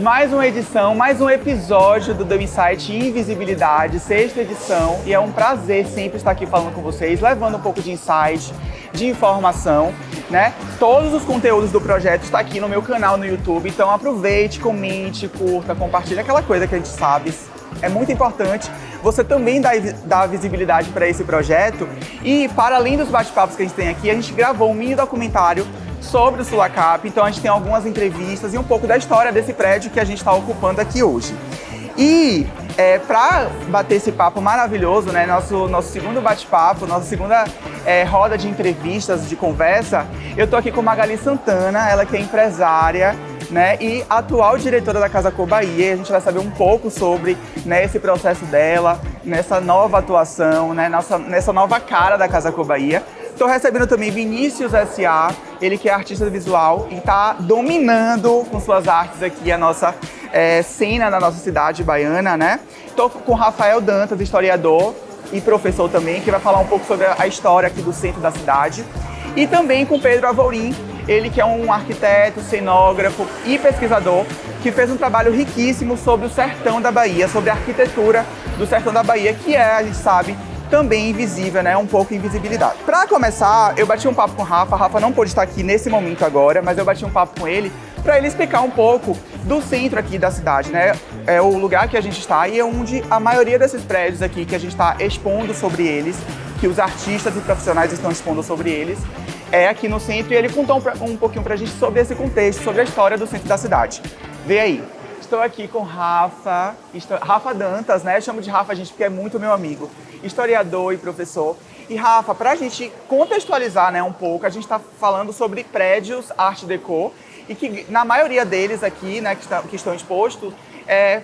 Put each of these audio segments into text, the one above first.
mais uma edição, mais um episódio do The Insight Invisibilidade, sexta edição, e é um prazer sempre estar aqui falando com vocês, levando um pouco de insight, de informação, né? Todos os conteúdos do projeto estão aqui no meu canal no YouTube, então aproveite, comente, curta, compartilhe, aquela coisa que a gente sabe, é muito importante você também dar visibilidade para esse projeto. E para além dos bate-papos que a gente tem aqui, a gente gravou um mini documentário sobre o Sulacap, então a gente tem algumas entrevistas e um pouco da história desse prédio que a gente está ocupando aqui hoje. E para bater esse papo maravilhoso, né, nosso segundo bate-papo, nossa segunda roda de entrevistas, de conversa, eu tô aqui com Magali Santana, ela que é empresária, né, e atual diretora da Casa Cor Bahia. A gente vai saber um pouco sobre, né, esse processo dela, nessa nova atuação, né, nessa nova cara da Casa Cor Bahia. Estou recebendo também Vinícius S.A., ele que é artista visual e está dominando com suas artes aqui a nossa cena da nossa cidade baiana, né? Estou com Rafael Dantas, historiador e professor também, que vai falar um pouco sobre a história aqui do centro da cidade. E também com Pedro Avorim, ele que é um arquiteto, cenógrafo e pesquisador, que fez um trabalho riquíssimo sobre o sertão da Bahia, sobre a arquitetura do sertão da Bahia, que a gente sabe, também invisível, né? Um pouco invisibilidade. Para começar, eu bati um papo com o Rafa. Rafa não pôde estar aqui nesse momento agora, mas eu bati um papo com ele para ele explicar um pouco do centro aqui da cidade, né? É o lugar que a gente está e é onde a maioria desses prédios aqui que a gente está expondo sobre eles, que os artistas e profissionais estão expondo sobre eles, é aqui no centro. E ele contou um pouquinho pra gente sobre esse contexto, sobre a história do centro da cidade. Vê aí. Estou aqui com Rafa Dantas, né? Eu chamo de Rafa, gente, porque é muito meu amigo, historiador e professor. E Rafa, para a gente contextualizar, né, um pouco, a gente está falando sobre prédios Art Deco e que na maioria deles aqui, né, que estão expostos,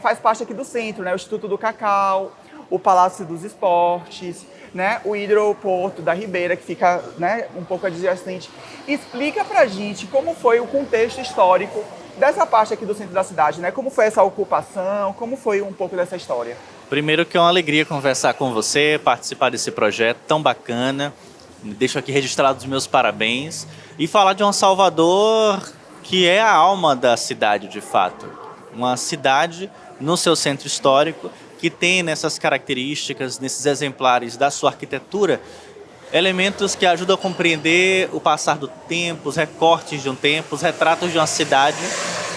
faz parte aqui do centro, né? O Instituto do Cacau, o Palácio dos Esportes, né, o hidroporto da Ribeira, que fica, né, um pouco adjacente. Explica pra gente como foi o contexto histórico dessa parte aqui do centro da cidade, né? Como foi essa ocupação, como foi um pouco dessa história? Primeiro que é uma alegria conversar com você, participar desse projeto tão bacana. Deixo aqui registrado os meus parabéns e falar de um Salvador que é a alma da cidade, de fato. Uma cidade no seu centro histórico que tem nessas características, nesses exemplares da sua arquitetura, elementos que ajudam a compreender o passar do tempo, os recortes de um tempo, os retratos de uma cidade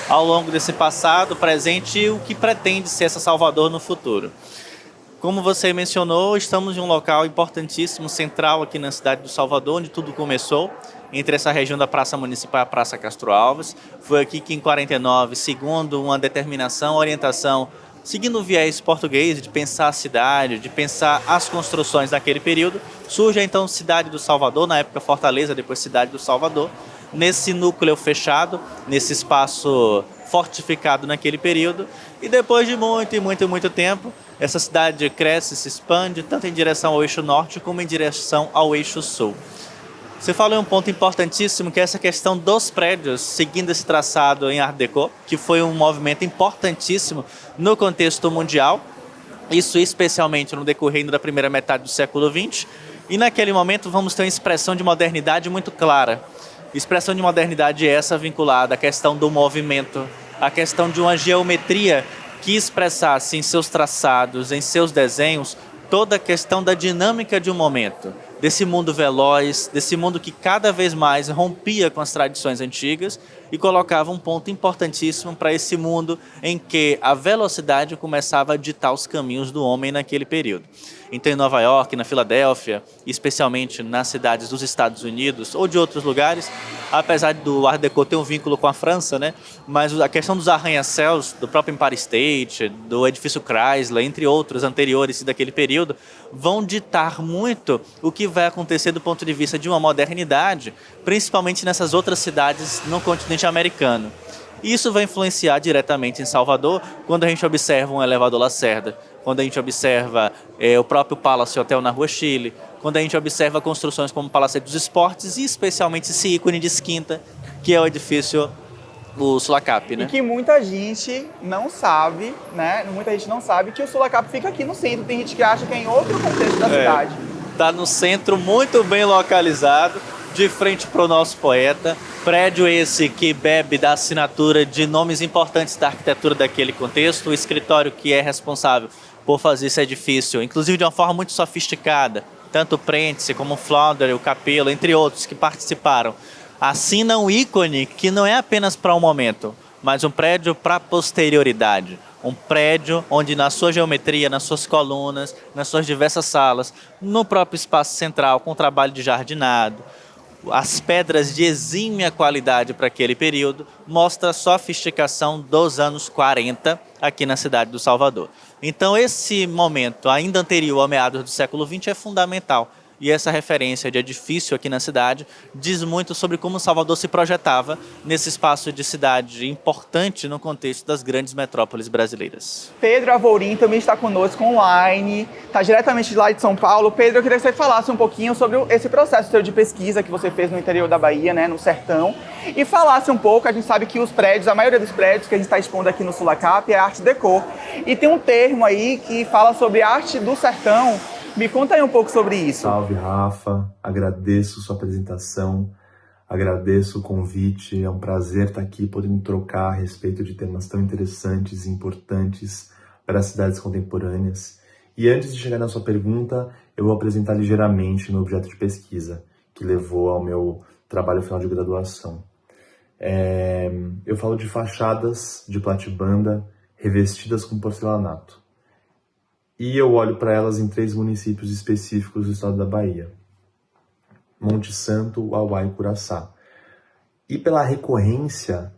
ao longo desse passado, presente e o que pretende ser essa Salvador no futuro. Como você mencionou, estamos em um local importantíssimo, central aqui na cidade do Salvador, onde tudo começou, entre essa região da Praça Municipal e a Praça Castro Alves. Foi aqui que em 49, segundo uma determinação, orientação, seguindo o viés português de pensar a cidade, de pensar as construções daquele período, surge então a cidade do Salvador, na época Fortaleza, depois cidade do Salvador, nesse núcleo fechado, nesse espaço fortificado naquele período, e depois de muito tempo, essa cidade cresce, se expande, tanto em direção ao eixo norte como em direção ao eixo sul. Você falou em um ponto importantíssimo, que é essa questão dos prédios, seguindo esse traçado em Art Deco, que foi um movimento importantíssimo no contexto mundial, isso especialmente no decorrer da primeira metade do século XX, e naquele momento vamos ter uma expressão de modernidade muito clara. Expressão de modernidade essa vinculada à questão do movimento, à questão de uma geometria que expressasse em seus traçados, em seus desenhos, toda a questão da dinâmica de um momento, desse mundo veloz, desse mundo que cada vez mais rompia com as tradições antigas e colocava um ponto importantíssimo para esse mundo em que a velocidade começava a ditar os caminhos do homem naquele período. Então, em Nova York, na Filadélfia, especialmente nas cidades dos Estados Unidos ou de outros lugares, apesar do Art Deco ter um vínculo com a França, né? Mas a questão dos arranha-céus, do próprio Empire State, do edifício Chrysler, entre outros anteriores daquele período, vão ditar muito o que vai acontecer do ponto de vista de uma modernidade, principalmente nessas outras cidades no continente americano. Isso vai influenciar diretamente em Salvador, quando a gente observa um elevador Lacerda, quando a gente observa o próprio Palace Hotel na Rua Chile, quando a gente observa construções como o Palácio dos Esportes e especialmente esse ícone de esquinta, que é o edifício o Sulacap, né? E que muita gente não sabe, né? Muita gente não sabe que o Sulacap fica aqui no centro. Tem gente que acha que é em outro contexto da cidade. Está no centro, muito bem localizado. de frente para o nosso poeta. Prédio esse que bebe da assinatura de nomes importantes da arquitetura daquele contexto, o escritório que é responsável por fazer esse edifício, inclusive de uma forma muito sofisticada, tanto o Prentice como o Flauder, o Capello, entre outros que participaram, assina um ícone que não é apenas para um momento, mas um prédio para a posterioridade. Um prédio onde na sua geometria, nas suas colunas, nas suas diversas salas, no próprio espaço central, com trabalho de jardinado, as pedras de exímia qualidade para aquele período, mostra a sofisticação dos anos 40 aqui na cidade do Salvador. Então esse momento, ainda anterior ao meados do século XX, é fundamental. E essa referência de edifício aqui na cidade diz muito sobre como Salvador se projetava nesse espaço de cidade importante no contexto das grandes metrópoles brasileiras. Pedro Avourim também está conosco online, está diretamente de lá de São Paulo. Pedro, eu queria que você falasse um pouquinho sobre esse processo seu de pesquisa que você fez no interior da Bahia, né, no sertão, e falasse um pouco, a gente sabe que os prédios, a maioria dos prédios que a gente está expondo aqui no Sulacap é arte déco. E tem um termo aí que fala sobre arte do sertão. Me conta aí um pouco sobre isso. Salve, Rafa. Agradeço sua apresentação, agradeço o convite. É um prazer estar aqui podendo trocar a respeito de temas tão interessantes e importantes para as cidades contemporâneas. E antes de chegar na sua pergunta, eu vou apresentar ligeiramente meu objeto de pesquisa, que levou ao meu trabalho final de graduação. Eu falo de fachadas de platibanda revestidas com porcelanato. E eu olho para elas em 3 municípios específicos do estado da Bahia: Monte Santo, Uauá e Curaçá. E pela recorrência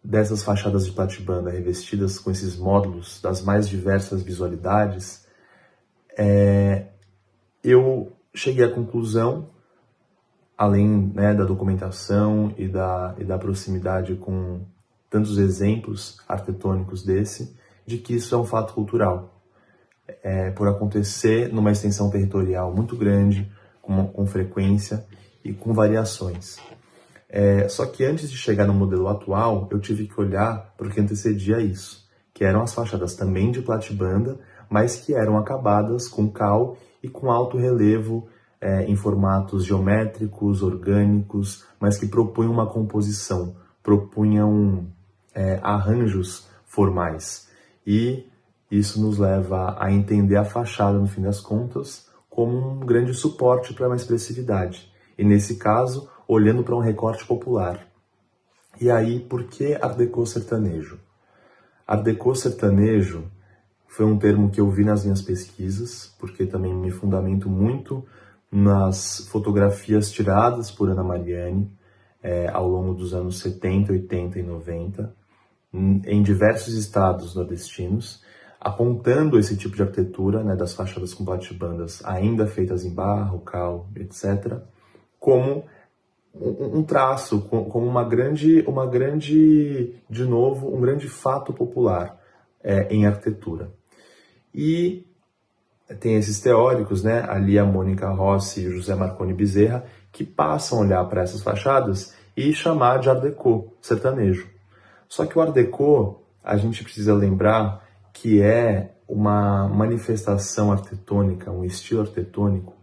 dessas fachadas de platibanda revestidas com esses módulos das mais diversas visualidades, eu cheguei à conclusão, além, né, da documentação e da proximidade com tantos exemplos arquitetônicos de que isso é um fato cultural. Por acontecer numa extensão territorial muito grande, com frequência e com variações. Só que antes de chegar no modelo atual, eu tive que olhar para o que antecedia isso, que eram as fachadas também de platibanda, mas que eram acabadas com cal e com alto relevo, em formatos geométricos, orgânicos, mas que propunham uma composição, propunham arranjos formais. E isso nos leva a entender a fachada, no fim das contas, como um grande suporte para uma expressividade. E, nesse caso, olhando para um recorte popular. E aí, por que Art Deco sertanejo? Art Deco sertanejo foi um termo que eu vi nas minhas pesquisas, porque também me fundamento muito nas fotografias tiradas por Ana Mariani ao longo dos anos 70, 80 e 90, em diversos estados nordestinos, apontando esse tipo de arquitetura, né, das fachadas com platibandas ainda feitas em barro, cal, etc., como um traço, como um grande fato popular em arquitetura. E tem esses teóricos, né, ali a Mônica Rossi e o José Marconi Bezerra, que passam a olhar para essas fachadas e chamar de Art Deco sertanejo. Só que o Art Deco, a gente precisa lembrar que é uma manifestação arquitetônica, um estilo arquitetônico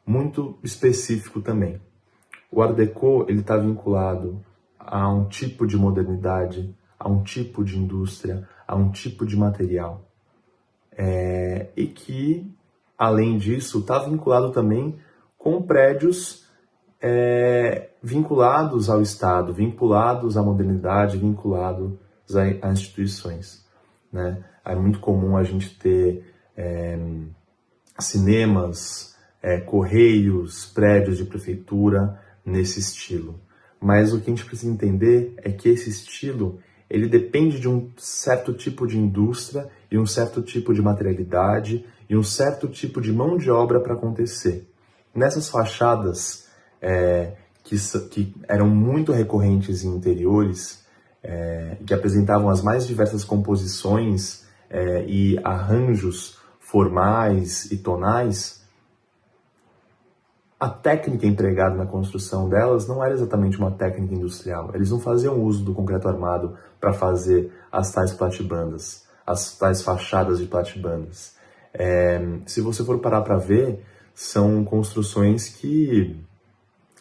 muito específico também. O Art Deco está vinculado a um tipo de modernidade, a um tipo de indústria, a um tipo de material. E que, além disso, está vinculado também com prédios vinculados ao Estado, vinculados à modernidade, vinculados a instituições, né? É muito comum a gente ter cinemas, correios, prédios de prefeitura nesse estilo. Mas o que a gente precisa entender é que esse estilo ele depende de um certo tipo de indústria e um certo tipo de materialidade e um certo tipo de mão de obra para acontecer. Nessas fachadas que eram muito recorrentes em interiores, que apresentavam as mais diversas composições e arranjos formais e tonais, a técnica empregada na construção delas não era exatamente uma técnica industrial. Eles não faziam uso do concreto armado para fazer as tais platibandas, as tais fachadas de platibandas. Se você for parar para ver, são construções que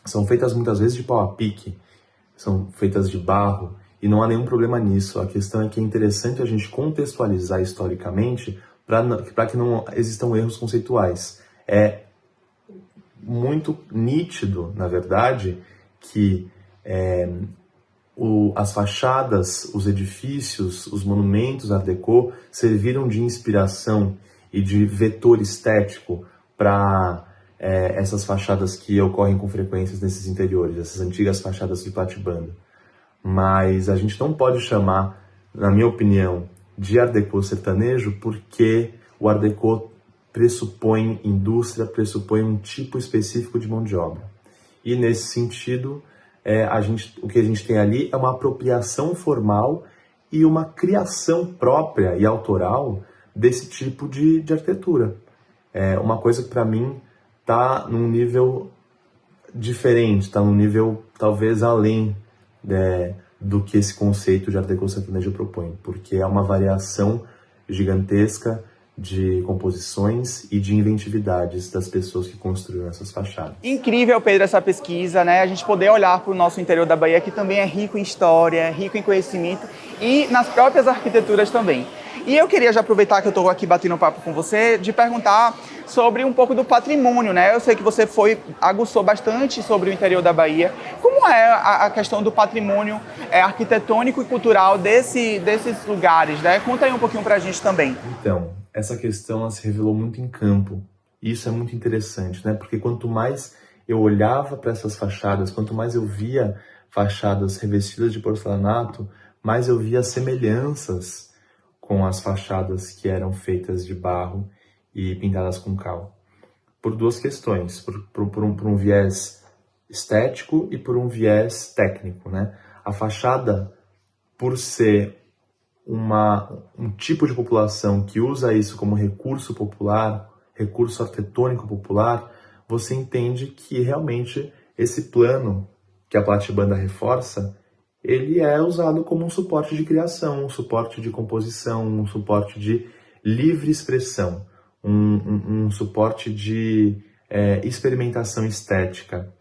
são feitas muitas vezes de pau a pique, são feitas de barro, e não há nenhum problema nisso. A questão é que é interessante a gente contextualizar historicamente para que não existam erros conceituais. É muito nítido, na verdade, que as fachadas, os edifícios, os monumentos Art Deco serviram de inspiração e de vetor estético para essas fachadas que ocorrem com frequência nesses interiores, essas antigas fachadas de platibanda. Mas a gente não pode chamar, na minha opinião, de Art Deco sertanejo, porque o Art Deco pressupõe indústria, pressupõe um tipo específico de mão de obra. E nesse sentido, o que a gente tem ali é uma apropriação formal e uma criação própria e autoral desse tipo de arquitetura. É uma coisa que para mim está num nível diferente, está num nível talvez além do que esse conceito de Art Deco sertanejo propõe, porque é uma variação gigantesca de composições e de inventividades das pessoas que construíram essas fachadas. Incrível, Pedro, essa pesquisa, né? A gente poder olhar para o nosso interior da Bahia, que também é rico em história, rico em conhecimento e nas próprias arquiteturas também. E eu queria já aproveitar que eu estou aqui batendo papo com você, de perguntar sobre um pouco do patrimônio, né? Eu sei que você aguçou bastante sobre o interior da Bahia. Como é a questão do patrimônio arquitetônico e cultural desses lugares, né? Conta aí um pouquinho pra gente também. Então, essa questão ela se revelou muito em campo. E isso é muito interessante, né? Porque quanto mais eu olhava para essas fachadas, quanto mais eu via fachadas revestidas de porcelanato, mais eu via semelhanças com as fachadas que eram feitas de barro e pintadas com cal. Por duas questões, por um viés estético e por um viés técnico, né? A fachada, por ser um tipo de população que usa isso como recurso popular, recurso arquitetônico popular, você entende que realmente esse plano que a platibanda reforça, ele é usado como um suporte de criação, um suporte de composição, um suporte de livre expressão, um suporte de experimentação estética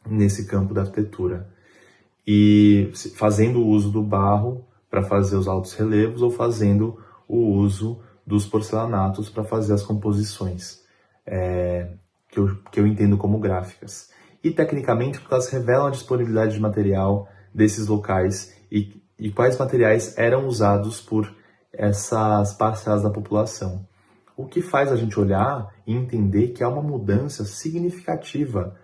nesse campo da arquitetura. E fazendo o uso do barro para fazer os altos relevos ou fazendo o uso dos porcelanatos para fazer as composições que eu entendo como gráficas. E tecnicamente porque elas revelam a disponibilidade de material desses locais e quais materiais eram usados por essas parcelas da população. O que faz a gente olhar e entender que há uma mudança significativa,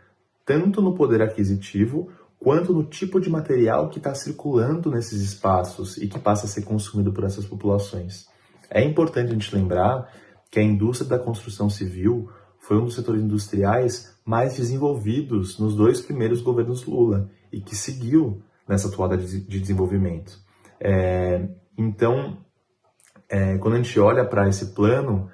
tanto no poder aquisitivo, quanto no tipo de material que está circulando nesses espaços e que passa a ser consumido por essas populações. É importante a gente lembrar que a indústria da construção civil foi um dos setores industriais mais desenvolvidos nos 2 primeiros governos Lula e que seguiu nessa toada de desenvolvimento. Então, quando a gente olha para esse plano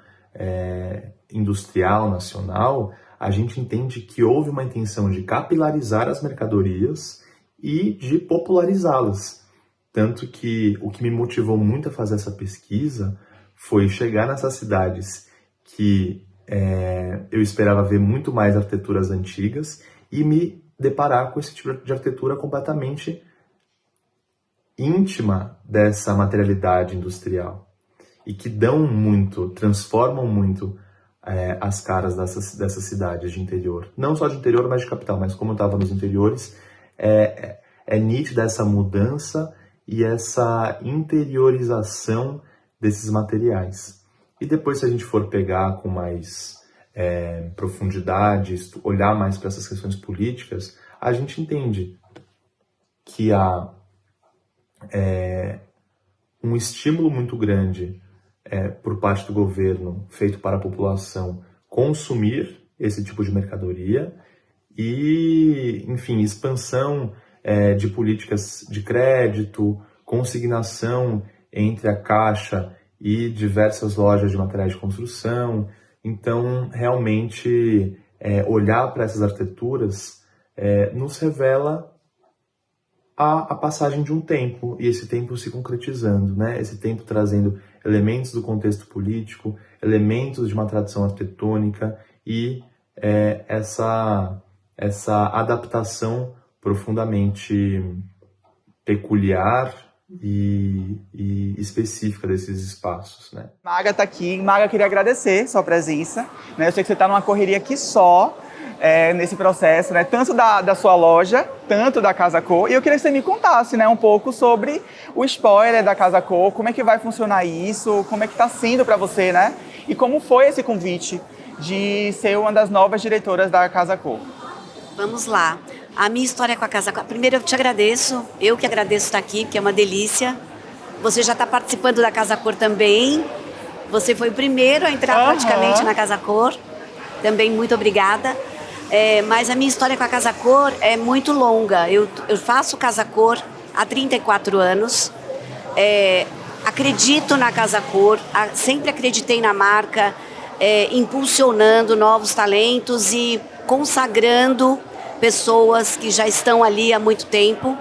industrial nacional, a gente entende que houve uma intenção de capilarizar as mercadorias e de popularizá-las. Tanto que o que me motivou muito a fazer essa pesquisa foi chegar nessas cidades que eu esperava ver muito mais arquiteturas antigas e me deparar com esse tipo de arquitetura completamente íntima dessa materialidade industrial e que transformam muito as caras dessas cidades de interior. Não só de interior, mas de capital, mas como eu estava nos interiores, é nítida essa mudança e essa interiorização desses materiais. E depois, se a gente for pegar com mais profundidade, olhar mais para essas questões políticas, a gente entende que há um estímulo muito grande por parte do governo feito para a população consumir esse tipo de mercadoria e, enfim, expansão de políticas de crédito, consignação entre a Caixa e diversas lojas de materiais de construção. Então, realmente, olhar para essas arquiteturas nos revela a passagem de um tempo, e esse tempo se concretizando, né? Esse tempo trazendo elementos do contexto político, elementos de uma tradição arquitetônica e essa adaptação profundamente peculiar e específica desses espaços, né? Maga está aqui. Maga, queria agradecer sua presença, né? Eu sei que você está numa correria aqui só, nesse processo, né? Tanto da sua loja, tanto da Casa Cor. E eu queria que você me contasse, né, um pouco sobre o spoiler da Casa Cor, como é que vai funcionar isso, como é que está sendo para você, né? E como foi esse convite de ser uma das novas diretoras da Casa Cor. Vamos lá. A minha história com a Casa Cor. Primeiro eu te agradeço, eu que agradeço estar aqui, porque é uma delícia. Você já está participando da Casa Cor também. Você foi o primeiro a entrar praticamente na Casa Cor. Também muito obrigada. Mas a minha história com a Casa Cor é muito longa. Eu faço Casa Cor há 34 anos. Acredito na Casa Cor, sempre acreditei na marca, impulsionando novos talentos e consagrando pessoas que já estão ali há muito tempo,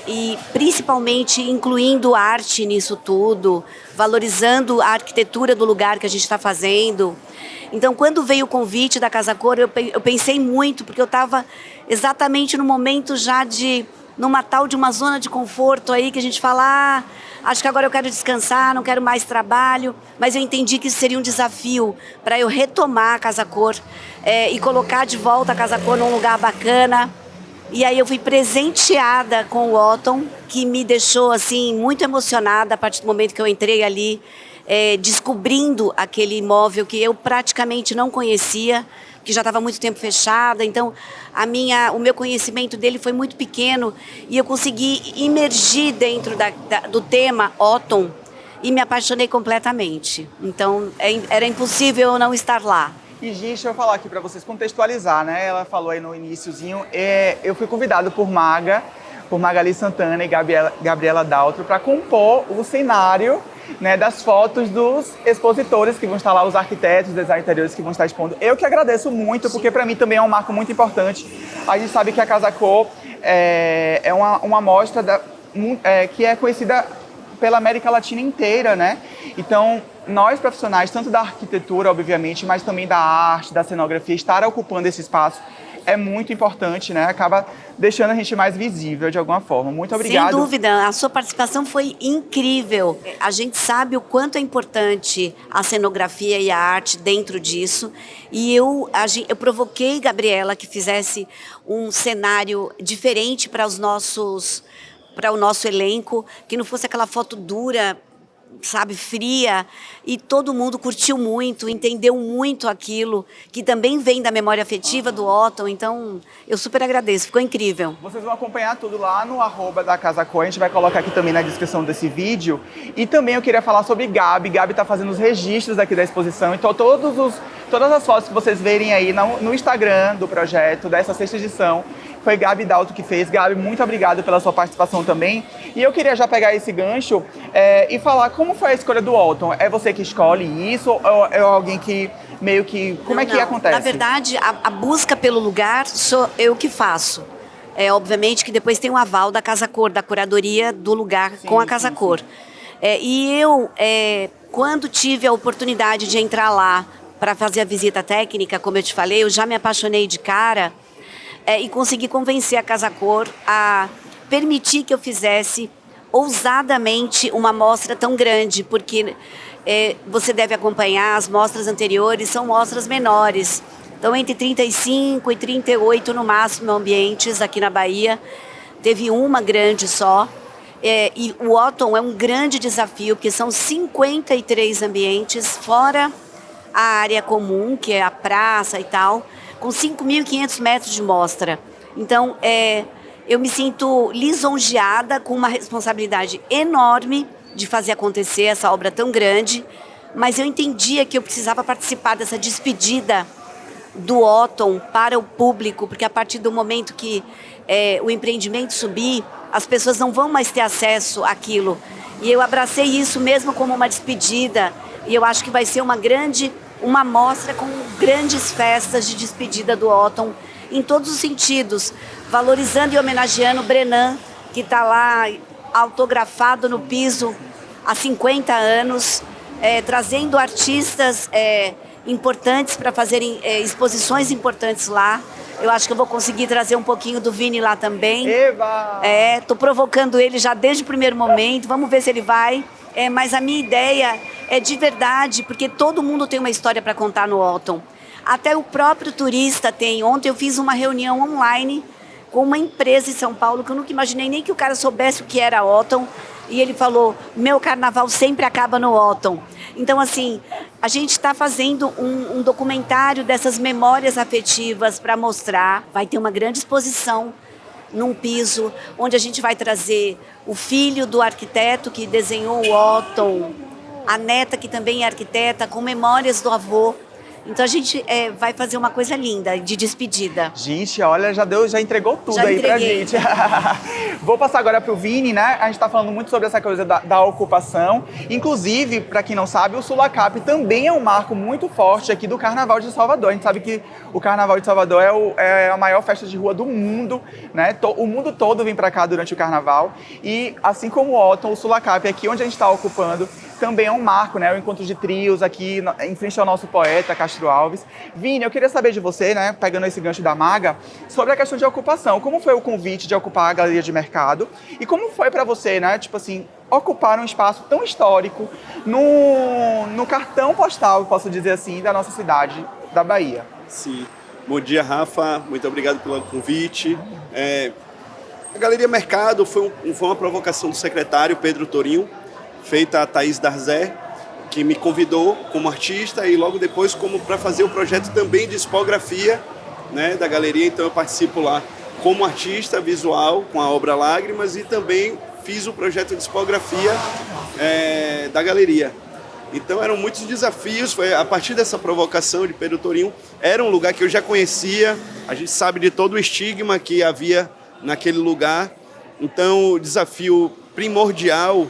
e principalmente incluindo arte nisso tudo, valorizando a arquitetura do lugar que a gente está fazendo. Então, quando veio o convite da Casa Cor, eu pensei muito, porque eu estava exatamente no momento já numa tal de uma zona de conforto aí, que a gente fala, acho que agora eu quero descansar, não quero mais trabalho, mas eu entendi que isso seria um desafio para eu retomar a Casa Cor e colocar de volta a Casa Cor num lugar bacana. E aí eu fui presenteada com o Otton, que me deixou assim muito emocionada a partir do momento que eu entrei ali, descobrindo aquele imóvel que eu praticamente não conhecia, que já estava há muito tempo fechada. Então o meu conhecimento dele foi muito pequeno e eu consegui imergir dentro do tema Otton e me apaixonei completamente. Então era impossível eu não estar lá. E, gente, deixa eu falar aqui para vocês contextualizar, né? Ela falou aí no iniciozinho, eu fui convidado por Magali Santana e Gabriela Daltro para compor o cenário, né, das fotos dos expositores que vão estar lá, os arquitetos, design interiores que vão estar expondo. Eu que agradeço muito, porque para mim também é um marco muito importante. A gente sabe que a Casa Cor é uma mostra que é conhecida pela América Latina inteira, né? Então, nós profissionais, tanto da arquitetura, obviamente, mas também da arte, da cenografia, estar ocupando esse espaço é muito importante, né? Acaba deixando a gente mais visível de alguma forma. Muito obrigado. Sem dúvida, a sua participação foi incrível. A gente sabe o quanto é importante a cenografia e a arte dentro disso. E eu provoquei Gabriela que fizesse um cenário diferente para o nosso elenco, que não fosse aquela foto dura, sabe, fria, e todo mundo curtiu muito, entendeu muito aquilo, que também vem da memória afetiva do Otton. Então eu super agradeço, ficou incrível. Vocês vão acompanhar tudo lá no @ da Casa Cor, a gente vai colocar aqui também na descrição desse vídeo. E também eu queria falar sobre Gabi está fazendo os registros aqui da exposição, então todas as fotos que vocês verem aí no Instagram do projeto, dessa 6ª edição, foi Gabi Dalto que fez. Gabi, muito obrigado pela sua participação também. E eu queria já pegar esse gancho e falar como foi a escolha do Otton. É você que escolhe isso ou é alguém que meio que... Como que acontece? Na verdade, a busca pelo lugar sou eu que faço. Obviamente que depois tem o aval da Casa Cor, da curadoria do lugar com a Casa Cor. E eu, quando tive a oportunidade de entrar lá para fazer a visita técnica, como eu te falei, eu já me apaixonei de cara e consegui convencer a Casa Cor a permitir que eu fizesse ousadamente uma mostra tão grande, porque você deve acompanhar, as mostras anteriores são mostras menores. Então, entre 35 e 38 no máximo ambientes aqui na Bahia. Teve uma grande só. E o Otton é um grande desafio, porque são 53 ambientes, fora a área comum, que é a praça e tal, com 5.500 metros de mostra. Então, eu me sinto lisonjeada, com uma responsabilidade enorme de fazer acontecer essa obra tão grande, mas eu entendia que eu precisava participar dessa despedida do Otton para o público, porque a partir do momento que o empreendimento subir, as pessoas não vão mais ter acesso àquilo. E eu abracei isso mesmo como uma despedida, e eu acho que vai ser uma mostra com grandes festas de despedida do Otton, em todos os sentidos, valorizando e homenageando o Brenan, que está lá autografado no piso há 50 anos, trazendo artistas importantes para fazerem exposições importantes lá. Eu acho que eu vou conseguir trazer um pouquinho do Vini lá também. Eva! Tô provocando ele já desde o primeiro momento. Vamos ver se ele vai. Mas a minha ideia é de verdade, porque todo mundo tem uma história para contar no Otton. Até o próprio turista tem. Ontem eu fiz uma reunião online com uma empresa em São Paulo que eu nunca imaginei nem que o cara soubesse o que era Otton. E ele falou, meu carnaval sempre acaba no Otton. Então, assim, a gente está fazendo um documentário dessas memórias afetivas para mostrar. Vai ter uma grande exposição num piso, onde a gente vai trazer o filho do arquiteto que desenhou o Otton, a neta que também é arquiteta, com memórias do avô. Então a gente vai fazer uma coisa linda, de despedida. Gente, olha, já entregou tudo Já aí entreguei. pra gente. Vou passar agora pro Vini, né? A gente tá falando muito sobre essa coisa da ocupação. Inclusive, pra quem não sabe, o Sulacap também é um marco muito forte aqui do Carnaval de Salvador. A gente sabe que o Carnaval de Salvador é a maior festa de rua do mundo, né? O mundo todo vem pra cá durante o Carnaval. E assim como o Otton, o Sulacap, aqui onde a gente tá ocupando, também é um marco, né? O encontro de trios aqui em frente ao nosso poeta, Castro Alves. Vini, eu queria saber de você, né? Pegando esse gancho da Maga, sobre a questão de ocupação. Como foi o convite de ocupar a Galeria de Mercado? E como foi para você, né? Tipo assim, ocupar um espaço tão histórico no cartão postal, posso dizer assim, da nossa cidade, da Bahia. Sim. Bom dia, Rafa. Muito obrigado pelo convite. A Galeria Mercado foi uma provocação do secretário Pedro Torinho, feita a Thaís Darzé, que me convidou como artista e logo depois como para fazer o projeto também de expografia, né, da galeria. Então eu participo lá como artista visual com a obra Lágrimas e também fiz o projeto de expografia da galeria. Então eram muitos desafios, foi a partir dessa provocação de Pedro Torinho. Era um lugar que eu já conhecia, a gente sabe de todo o estigma que havia naquele lugar. Então o desafio primordial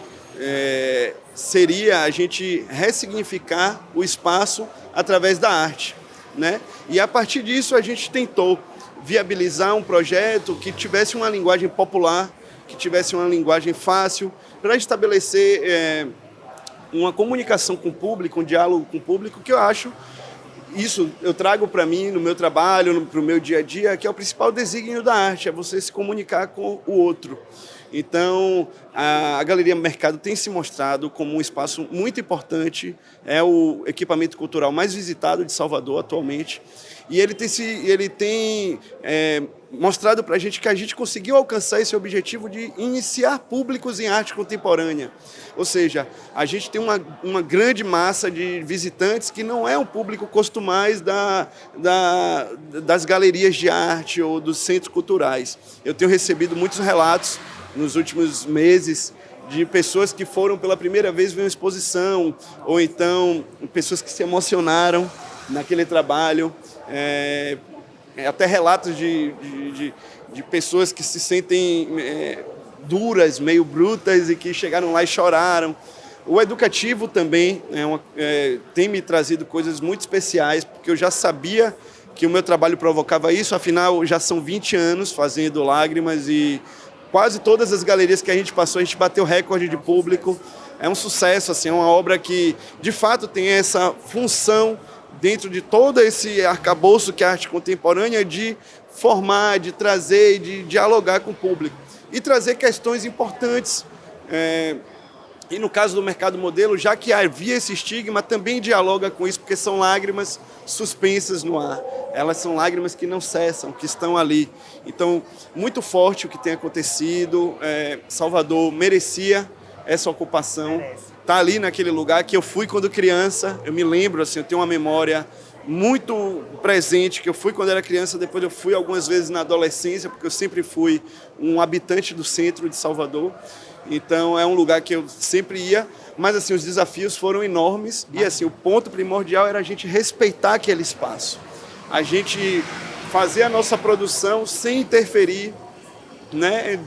seria a gente ressignificar o espaço através da arte, né? E a partir disso a gente tentou viabilizar um projeto que tivesse uma linguagem popular, que tivesse uma linguagem fácil, para estabelecer uma comunicação com o público, um diálogo com o público, que eu acho, isso eu trago para mim, no meu trabalho, para o meu dia a dia, que é o principal desígnio da arte, é você se comunicar com o outro. Então, a Galeria Mercado tem se mostrado como um espaço muito importante, é o equipamento cultural mais visitado de Salvador atualmente, e ele tem mostrado para a gente que a gente conseguiu alcançar esse objetivo de iniciar públicos em arte contemporânea. Ou seja, a gente tem uma grande massa de visitantes que não é um público costumais das galerias de arte ou dos centros culturais. Eu tenho recebido muitos relatos nos últimos meses de pessoas que foram pela primeira vez ver uma exposição, ou então pessoas que se emocionaram naquele trabalho, até relatos de pessoas que se sentem duras, meio brutas, e que chegaram lá e choraram. O educativo também tem me trazido coisas muito especiais, porque eu já sabia que o meu trabalho provocava isso, afinal já são 20 anos fazendo Lágrimas e quase todas as galerias que a gente passou, a gente bateu recorde de público. É um sucesso, assim, é uma obra que, de fato, tem essa função dentro de todo esse arcabouço que é a arte contemporânea de formar, de trazer, de dialogar com o público. E trazer questões importantes. E no caso do mercado modelo, já que havia esse estigma, também dialoga com isso, porque são lágrimas suspensas no ar. Elas são lágrimas que não cessam, que estão ali. Então, muito forte o que tem acontecido. Salvador merecia essa ocupação. Está ali naquele lugar que eu fui quando criança. Eu me lembro, assim, eu tenho uma memória muito presente, que eu fui quando era criança, depois eu fui algumas vezes na adolescência, porque eu sempre fui um habitante do centro de Salvador. Então é um lugar que eu sempre ia, mas assim, os desafios foram enormes e assim, o ponto primordial era a gente respeitar aquele espaço. A gente fazer a nossa produção sem interferir, né,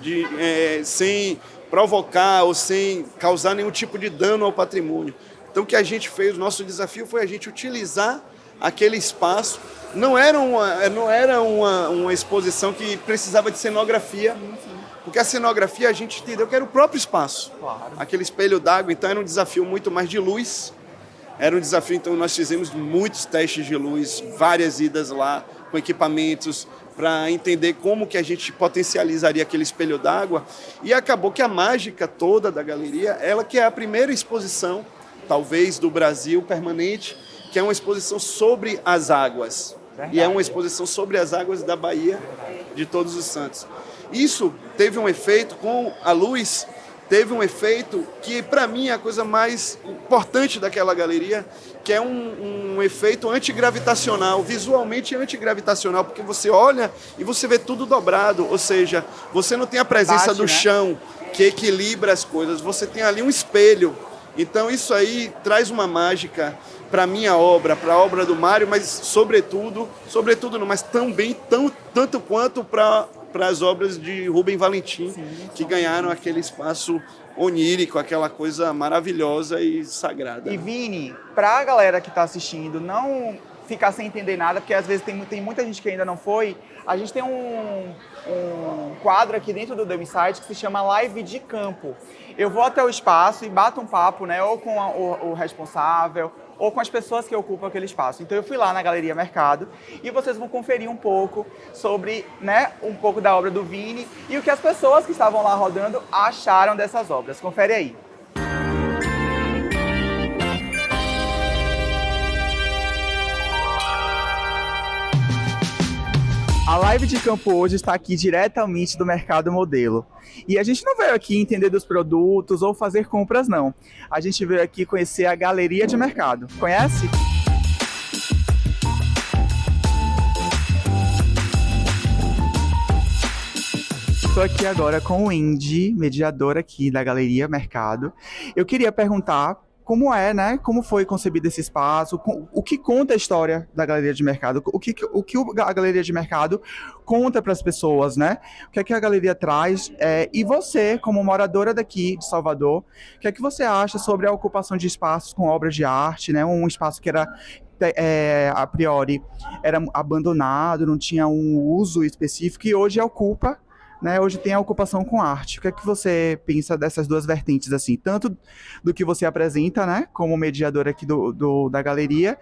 sem provocar ou sem causar nenhum tipo de dano ao patrimônio. Então o que a gente fez, o nosso desafio foi a gente utilizar aquele espaço. Não era uma exposição que precisava de cenografia, porque a cenografia a gente entendeu que era o próprio espaço. Claro. Aquele espelho d'água, então era um desafio muito mais de luz, Era um desafio, então nós fizemos muitos testes de luz, várias idas lá com equipamentos para entender como que a gente potencializaria aquele espelho d'água. E acabou que a mágica toda da galeria, ela que é a primeira exposição, talvez do Brasil, permanente, que é uma exposição sobre as águas. Verdade. E é uma exposição sobre as águas da Bahia de Todos os Santos. Isso teve um efeito com a luz, teve um efeito que, para mim, é a coisa mais importante daquela galeria, que é um efeito antigravitacional, visualmente antigravitacional, porque você olha e você vê tudo dobrado, ou seja, você não tem a presença do chão que equilibra as coisas, você tem ali um espelho. Então isso aí traz uma mágica para a minha obra, para a obra do Mário, mas sobretudo não, mas também tanto quanto para as obras de Rubem Valentim, que ganharam aquele espaço onírico, aquela coisa maravilhosa e sagrada. E Vini, para a galera que está assistindo não ficar sem entender nada, porque às vezes tem muita gente que ainda não foi, a gente tem um quadro aqui dentro do The Insight que se chama Live de Campo. Eu vou até o espaço e bato um papo, né, ou com o responsável, ou com as pessoas que ocupam aquele espaço. Então eu fui lá na Galeria Mercado e vocês vão conferir um pouco sobre, né, um pouco da obra do Vini e o que as pessoas que estavam lá rodando acharam dessas obras. Confere aí. A live de campo hoje está aqui diretamente do Mercado Modelo. E a gente não veio aqui entender dos produtos ou fazer compras, não. A gente veio aqui conhecer a Galeria de Mercado. Conhece? Estou aqui agora com o Indy, mediador aqui da Galeria Mercado. Eu queria perguntar como é, né? Como foi concebido esse espaço? O que conta a história da Galeria de Mercado? O que a Galeria de Mercado conta para as pessoas, né? O que é que a galeria traz? E você, como moradora daqui de Salvador, o que é que você acha sobre a ocupação de espaços com obras de arte, né? Um espaço que era a priori era abandonado, não tinha um uso específico e hoje ocupa. Né, hoje tem a ocupação com arte. O que é que você pensa dessas duas vertentes, assim, tanto do que você apresenta, né, como mediadora aqui da galeria,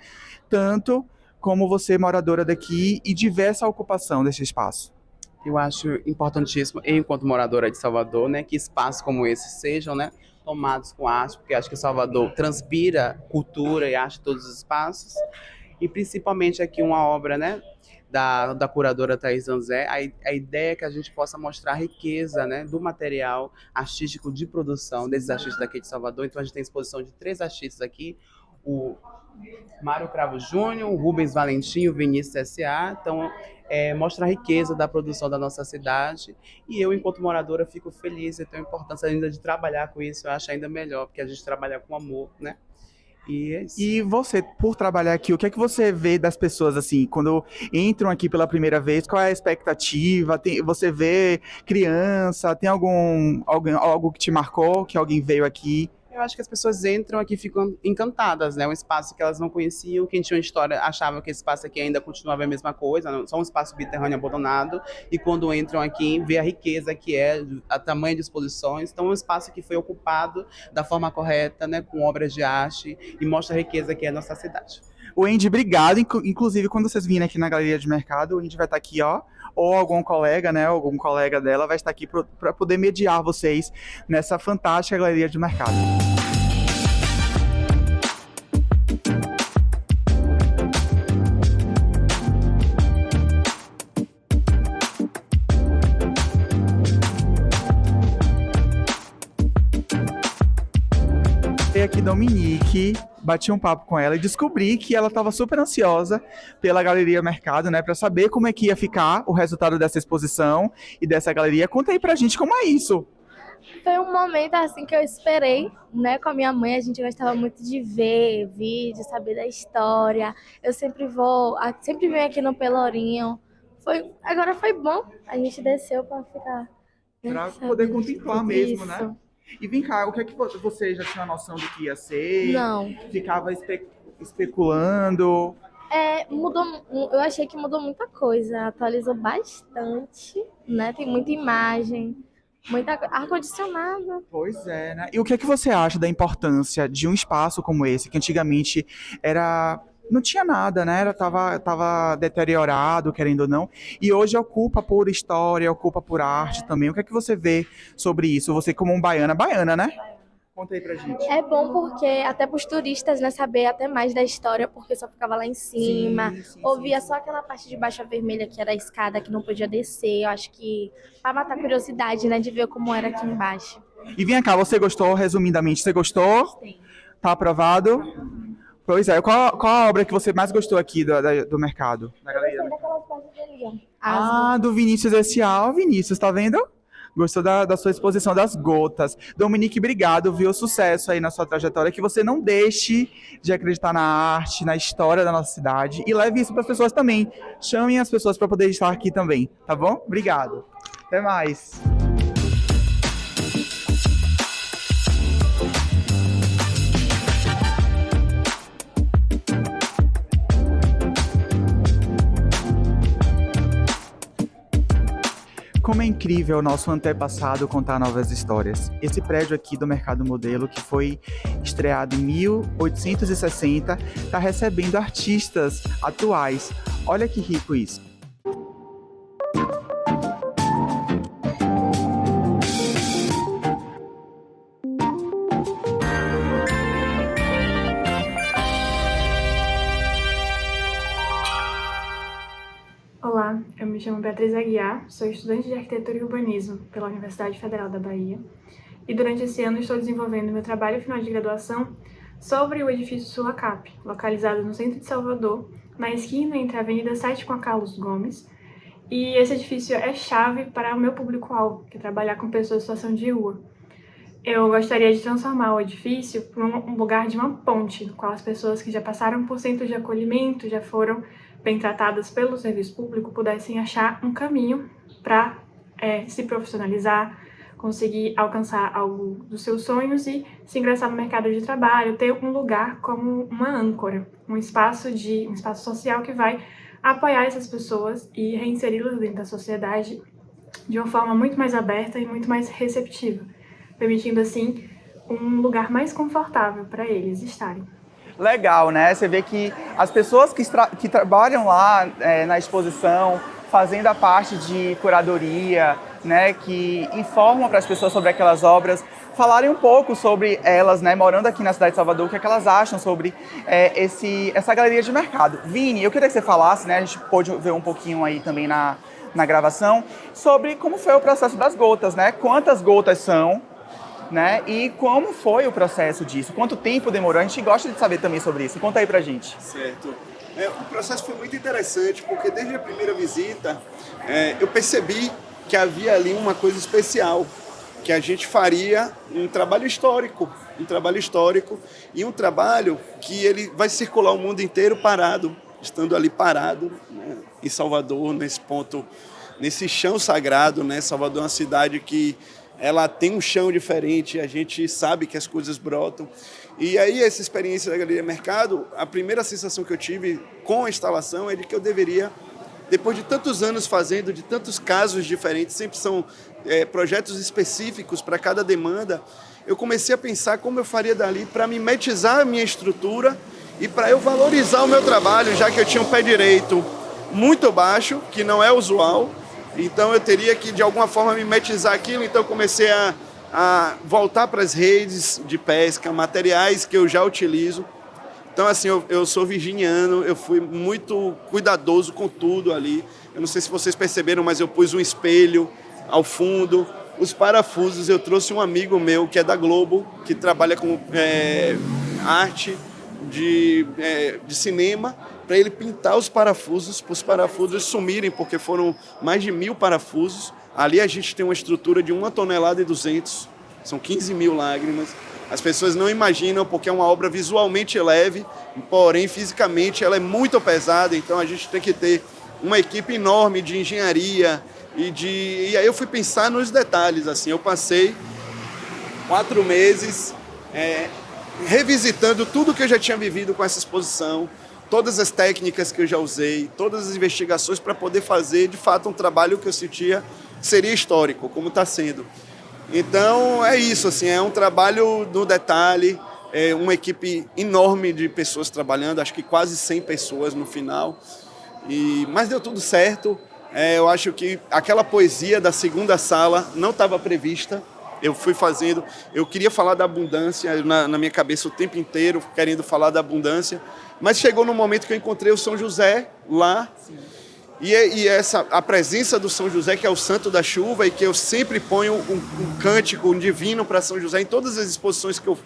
tanto como você moradora daqui e diversa ocupação desse espaço? Eu acho importantíssimo, eu, enquanto moradora de Salvador, né, que espaços como esse sejam, né, tomados com arte, porque acho que Salvador transpira cultura e arte em todos os espaços, e principalmente aqui uma obra, né, da curadora Thaís Zanzé, a ideia é que a gente possa mostrar a riqueza, né, do material artístico de produção desses artistas daqui de Salvador. Então a gente tem exposição de 3 artistas aqui, o Mário Cravo Júnior, o Rubens Valentim, o Vinícius S.A. Então mostra a riqueza da produção da nossa cidade e eu, enquanto moradora, fico feliz e tenho a importância ainda de trabalhar com isso. Eu acho ainda melhor, porque a gente trabalha com amor, né? E você, por trabalhar aqui, o que é que você vê das pessoas, assim, quando entram aqui pela primeira vez? Qual é a expectativa? Você vê criança? Tem algo que te marcou, que alguém veio aqui? eu acho que as pessoas entram aqui e ficam encantadas, né? Um espaço que elas não conheciam, quem tinha uma história achava que esse espaço aqui ainda continuava a mesma coisa, não, só um espaço subterrâneo abandonado, e quando entram aqui, vê a riqueza que é, a tamanho de exposições. Então é um espaço que foi ocupado da forma correta, né? Com obras de arte, e mostra a riqueza que é a nossa cidade. O Indy, obrigado. Inclusive, quando vocês virem aqui na Galeria de Mercado, o Indy vai estar aqui, ó, ou algum colega, né, algum colega dela vai estar aqui para poder mediar vocês nessa fantástica Galeria de Mercado. Aqui Dominique, bati um papo com ela e descobri que ela estava super ansiosa pela Galeria Mercado, né, para saber como é que ia ficar o resultado dessa exposição e dessa galeria. Conta aí pra gente como é isso. Foi um momento assim que eu esperei, né, com a minha mãe. A gente gostava muito de ver vídeos, saber da história. Eu sempre venho aqui no Pelourinho. Agora foi bom, a gente desceu para ficar, para poder contemplar mesmo, isso. Né? E vem cá, o que é que você já tinha noção do que ia ser? Não. Ficava especulando? Mudou, eu achei que mudou muita coisa, atualizou bastante, né? Tem muita imagem, Muita ar-condicionado. Pois é, né? E o que é que você acha da importância de um espaço como esse, que antigamente não tinha nada, né? Tava deteriorado, querendo ou não, e hoje ocupa por história, ocupa por arte também. O que é que você vê sobre isso? Você como um baiana, né? Conta aí pra gente. É bom porque até para os turistas, né, saber até mais da história, porque só ficava lá em cima, ouvia só aquela parte de baixo vermelha que era a escada que não podia descer. Eu acho que para matar a curiosidade, né, de ver como era aqui embaixo. E vem cá, você gostou, resumidamente, você gostou? Sim. Tá aprovado? Pois é, qual a obra que você mais gostou aqui do mercado? Da Eu galeria? gostei daquelas partes ali, ó. Ah, do Vinícius S.A. Vinícius, tá vendo? Gostou da sua exposição das gotas. Dominique, obrigado, viu? Sucesso aí na sua trajetória. Que você não deixe de acreditar na arte, na história da nossa cidade. E leve isso para as pessoas também. Chamem as pessoas para poder estar aqui também, tá bom? Obrigado. Até mais. Como é incrível o nosso antepassado contar novas histórias. Esse prédio aqui do Mercado Modelo, que foi estreado em 1860, está recebendo artistas atuais. Olha que rico isso. Olá, eu me chamo Beatriz Aguiar, sou estudante de Arquitetura e Urbanismo pela Universidade Federal da Bahia e durante esse ano estou desenvolvendo meu trabalho final de graduação sobre o edifício Sulacap, localizado no centro de Salvador, na esquina entre a Avenida 7 com a Carlos Gomes, e esse edifício é chave para o meu público-alvo, que é trabalhar com pessoas em situação de rua. Eu gostaria de transformar o edifício para um lugar de uma ponte, no qual as pessoas que já passaram por centro de acolhimento, já foram bem tratadas pelo serviço público, pudessem achar um caminho para se profissionalizar, conseguir alcançar algo dos seus sonhos e se ingressar no mercado de trabalho, ter um lugar como uma âncora, um espaço social que vai apoiar essas pessoas e reinseri-las dentro da sociedade de uma forma muito mais aberta e muito mais receptiva, permitindo assim um lugar mais confortável para eles estarem. Legal, né? Você vê que as pessoas que trabalham lá na exposição, fazendo a parte de curadoria, né, que informam para as pessoas sobre aquelas obras, falarem um pouco sobre elas, né, morando aqui na cidade de Salvador, o que é que elas acham sobre essa galeria de mercado. Vini, eu queria que você falasse, né, a gente pôde ver um pouquinho aí também na gravação, sobre como foi o processo das gotas, né? Quantas gotas são, né? E como foi o processo disso? Quanto tempo demorou? A gente gosta de saber também sobre isso. Conta aí pra gente. Certo. O processo foi muito interessante, porque desde a primeira visita eu percebi que havia ali uma coisa especial, que a gente faria um trabalho histórico e um trabalho que ele vai circular o mundo inteiro parado, estando ali parado, né, em Salvador, nesse ponto, nesse chão sagrado, né? Salvador é uma cidade que ela tem um chão diferente, a gente sabe que as coisas brotam. E aí, essa experiência da Galeria Mercado, a primeira sensação que eu tive com a instalação é de que eu deveria, depois de tantos anos fazendo, de tantos casos diferentes, sempre são projetos específicos para cada demanda, eu comecei a pensar como eu faria dali para mimetizar a minha estrutura e para eu valorizar o meu trabalho, já que eu tinha um pé direito muito baixo, que não é usual. Então eu teria que, de alguma forma, mimetizar aquilo. Então eu comecei a voltar para as redes de pesca, materiais que eu já utilizo. Então, assim, eu sou virginiano, eu fui muito cuidadoso com tudo ali. Eu não sei se vocês perceberam, mas eu pus um espelho ao fundo. Os parafusos, eu trouxe um amigo meu que é da Globo, que trabalha com arte de cinema, para ele pintar os parafusos, para os parafusos sumirem, porque foram mais de 1.000 parafusos. Ali a gente tem uma estrutura de 1,2 toneladas, são 15 mil lágrimas. As pessoas não imaginam, porque é uma obra visualmente leve, porém fisicamente ela é muito pesada, então a gente tem que ter uma equipe enorme de engenharia e aí eu fui pensar nos detalhes. Assim, eu passei 4 meses revisitando tudo que eu já tinha vivido com essa exposição, todas as técnicas que eu já usei, todas as investigações para poder fazer, de fato, um trabalho que eu sentia que seria histórico, como está sendo. Então é isso, assim, é um trabalho no detalhe, é uma equipe enorme de pessoas trabalhando, acho que quase 100 pessoas no final, mas deu tudo certo. Eu acho que aquela poesia da segunda sala não estava prevista, eu fui fazendo, eu queria falar da abundância na minha cabeça o tempo inteiro, querendo falar da abundância, mas chegou no momento que eu encontrei o São José lá. Sim. A presença do São José, que é o santo da chuva, e que eu sempre ponho um cântico, um divino para São José em todas as exposições que eu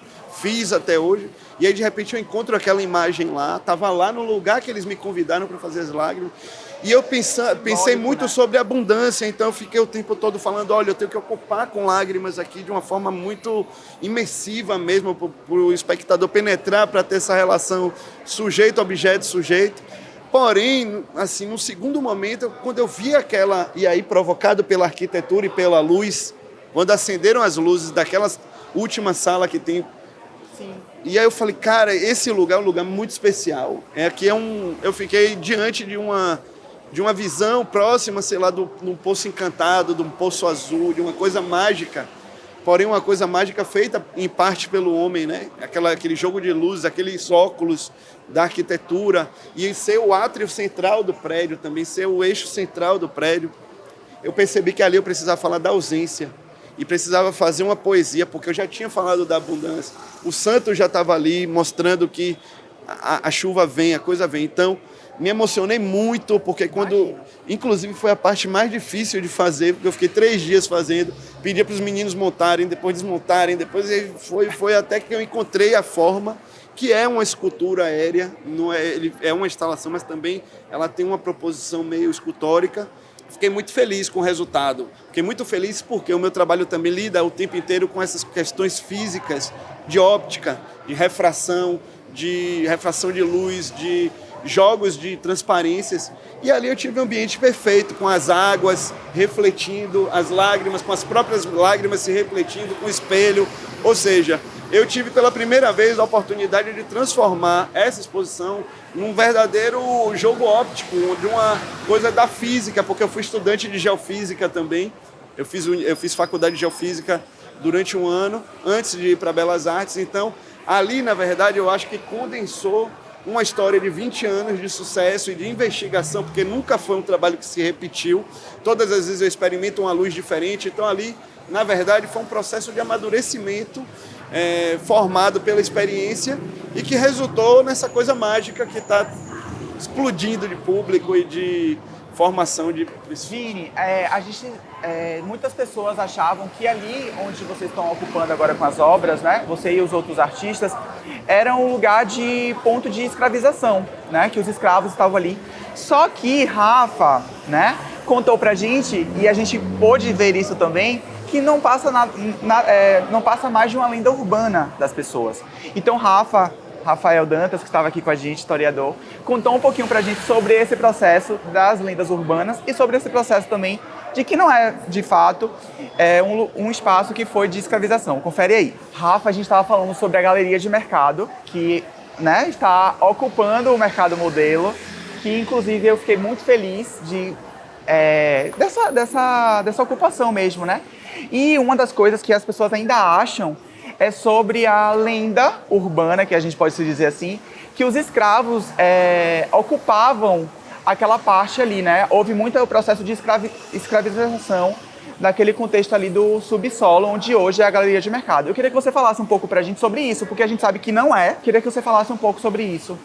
fiz até hoje. E aí, de repente, eu encontro aquela imagem lá, estava lá no lugar que eles me convidaram para fazer as lágrimas. E eu pensei muito sobre abundância, então eu fiquei o tempo todo falando, olha, eu tenho que ocupar com lágrimas aqui de uma forma muito imersiva mesmo, para o espectador penetrar, para ter essa relação sujeito-objeto-sujeito. Porém, assim, no segundo momento, quando eu vi aquela, e aí provocado pela arquitetura e pela luz, quando acenderam as luzes daquela última sala que tem. Sim. E aí eu falei, cara, esse lugar é um lugar muito especial. Eu fiquei diante de uma visão próxima, sei lá, de um poço encantado, de um poço azul, de uma coisa mágica. Porém, uma coisa mágica feita em parte pelo homem, né? Aquele jogo de luzes, aqueles óculos da arquitetura, e ser o átrio central do prédio também, ser o eixo central do prédio. Eu percebi que ali eu precisava falar da ausência e precisava fazer uma poesia, porque eu já tinha falado da abundância. O santo já estava ali mostrando que a chuva vem, a coisa vem. Então, me emocionei muito, porque inclusive foi a parte mais difícil de fazer, porque eu fiquei 3 dias fazendo, pedia para os meninos montarem, depois desmontarem, depois foi até que eu encontrei a forma, que é uma escultura aérea, não é uma instalação, mas também ela tem uma proposição meio escultórica. Fiquei muito feliz com o resultado. Fiquei muito feliz porque o meu trabalho também lida o tempo inteiro com essas questões físicas, de óptica, de refração de luz, de jogos de transparências. E ali eu tive um ambiente perfeito, com as águas refletindo, as lágrimas, com as próprias lágrimas se refletindo com o espelho. Ou seja, eu tive pela primeira vez a oportunidade de transformar essa exposição num verdadeiro jogo óptico, de uma coisa da física, porque eu fui estudante de geofísica também. Eu fiz faculdade de geofísica durante 1 ano, antes de ir para Belas Artes. Então, ali, na verdade, eu acho que condensou uma história de 20 anos de sucesso e de investigação, porque nunca foi um trabalho que se repetiu. Todas as vezes eu experimento uma luz diferente. Então, ali, na verdade, foi um processo de amadurecimento formado pela experiência e que resultou nessa coisa mágica que está explodindo de público e de formação de... Vini, muitas pessoas achavam que ali onde vocês estão ocupando agora com as obras, né, você e os outros artistas, era um lugar de ponto de escravização, né, que os escravos estavam ali. Só que Rafa, né, contou pra gente, e a gente pôde ver isso também, que não passa mais de uma lenda urbana das pessoas. Então Rafael Dantas, que estava aqui com a gente, historiador, contou um pouquinho pra gente sobre esse processo das lendas urbanas e sobre esse processo também de que não é, de fato, um espaço que foi de escravização. Confere aí. Rafa, a gente estava falando sobre a galeria de mercado, que, né, está ocupando o mercado modelo, que inclusive eu fiquei muito feliz dessa ocupação mesmo, né? E uma das coisas que as pessoas ainda acham é sobre a lenda urbana, que a gente pode se dizer assim, que os escravos ocupavam aquela parte ali, né? Houve muito processo de escravização naquele contexto ali do subsolo, onde hoje é a galeria de mercado. Eu queria que você falasse um pouco pra gente sobre isso, porque a gente sabe que não é. Queria que você falasse um pouco sobre isso.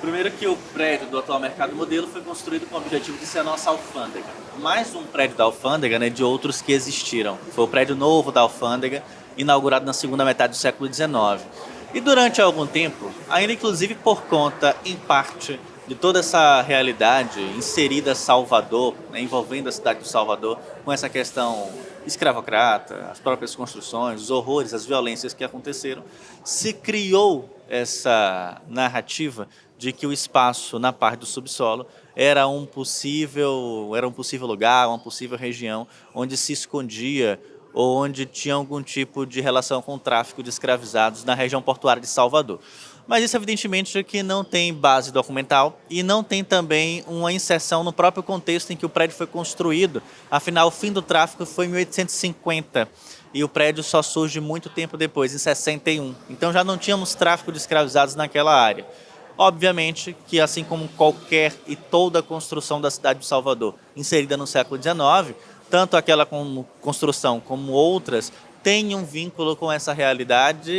Primeiro que o prédio do atual Mercado Modelo foi construído com o objetivo de ser a nossa alfândega. Mais um prédio da alfândega, né, de outros que existiram. Foi o prédio novo da alfândega, inaugurado na segunda metade do século XIX. E durante algum tempo, ainda inclusive por conta, em parte, de toda essa realidade inserida Salvador, né, envolvendo a cidade de Salvador, com essa questão escravocrata, as próprias construções, os horrores, as violências que aconteceram, se criou essa narrativa de que o espaço na parte do subsolo era um possível lugar, uma possível região onde se escondia ou onde tinha algum tipo de relação com o tráfico de escravizados na região portuária de Salvador. Mas isso evidentemente que não tem base documental e não tem também uma inserção no próprio contexto em que o prédio foi construído. Afinal, o fim do tráfico foi em 1850 e o prédio só surge muito tempo depois, em 61. Então já não tínhamos tráfico de escravizados naquela área. Obviamente que, assim como qualquer e toda a construção da cidade de Salvador inserida no século XIX, tanto aquela construção como outras tem um vínculo com essa realidade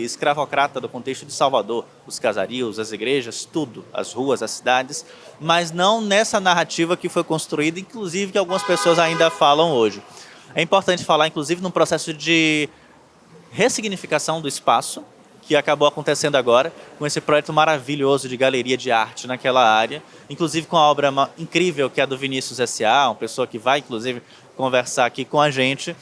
escravocrata do contexto de Salvador, os casarios, as igrejas, tudo, as ruas, as cidades, mas não nessa narrativa que foi construída, inclusive que algumas pessoas ainda falam hoje. É importante falar, inclusive, num processo de ressignificação do espaço, que acabou acontecendo agora, com esse projeto maravilhoso de galeria de arte naquela área, inclusive com a obra incrível que é a do Vinícius S.A., uma pessoa que vai, inclusive, conversar aqui com a gente,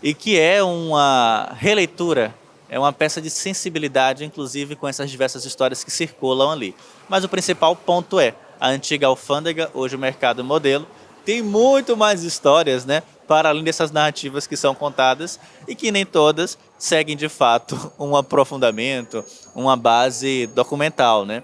e que é uma releitura, é uma peça de sensibilidade, inclusive com essas diversas histórias que circulam ali. Mas o principal ponto é, a antiga alfândega, hoje o mercado modelo, tem muito mais histórias, né, para além dessas narrativas que são contadas e que nem todas seguem de fato um aprofundamento, uma base documental, né?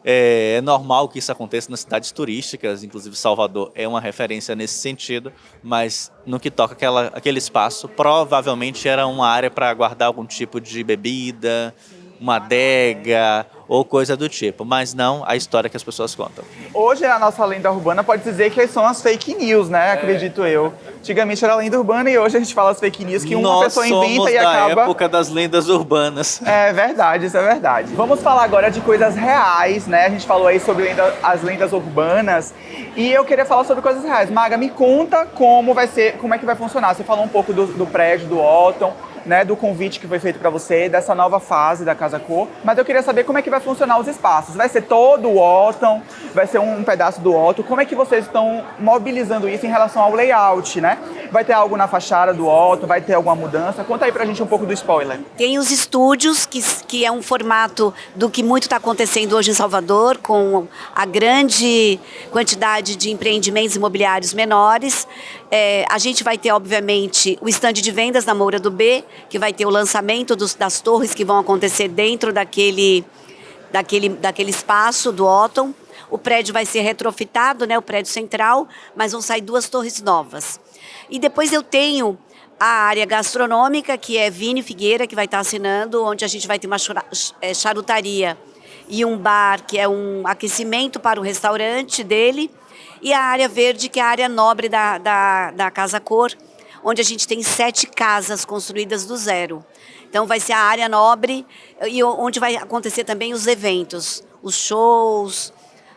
É normal que isso aconteça nas cidades turísticas, inclusive Salvador é uma referência nesse sentido, mas no que toca aquele espaço, provavelmente era uma área para guardar algum tipo de bebida, uma adega ou coisa do tipo, mas não a história que as pessoas contam. Hoje a nossa lenda urbana pode dizer que são as fake news, né? Acredito eu. Antigamente era lenda urbana e hoje a gente fala as fake news que uma pessoa inventa e acaba... Nós somos da época das lendas urbanas. É verdade, isso é verdade. Vamos falar agora de coisas reais, né? A gente falou aí sobre as lendas urbanas e eu queria falar sobre coisas reais. Maga, me conta como é que vai funcionar. Você falou um pouco do prédio, do Otton, né, do convite que foi feito para você, dessa nova fase da Casa Cor, mas eu queria saber como é que vai funcionar os espaços. Vai ser todo o Otton? Vai ser um pedaço do Otton? Como é que vocês estão mobilizando isso em relação ao layout, né? Vai ter algo na fachada do Otton? Vai ter alguma mudança? Conta aí pra gente um pouco do spoiler. Tem os estúdios, que é um formato do que muito está acontecendo hoje em Salvador, com a grande quantidade de empreendimentos imobiliários menores. A gente vai ter, obviamente, o estande de vendas na Moura do B, que vai ter o lançamento das torres que vão acontecer dentro daquele espaço do Otton. O prédio vai ser retrofitado, né, o prédio central, mas vão sair 2 torres novas. E depois eu tenho a área gastronômica, que é Vini Figueira, que vai estar assinando, onde a gente vai ter uma charutaria e um bar, que é um aquecimento para o restaurante dele. E a área verde, que é a área nobre da Casa Cor, onde a gente tem 7 casas construídas do zero. Então vai ser a área nobre e onde vai acontecer também os eventos, os shows,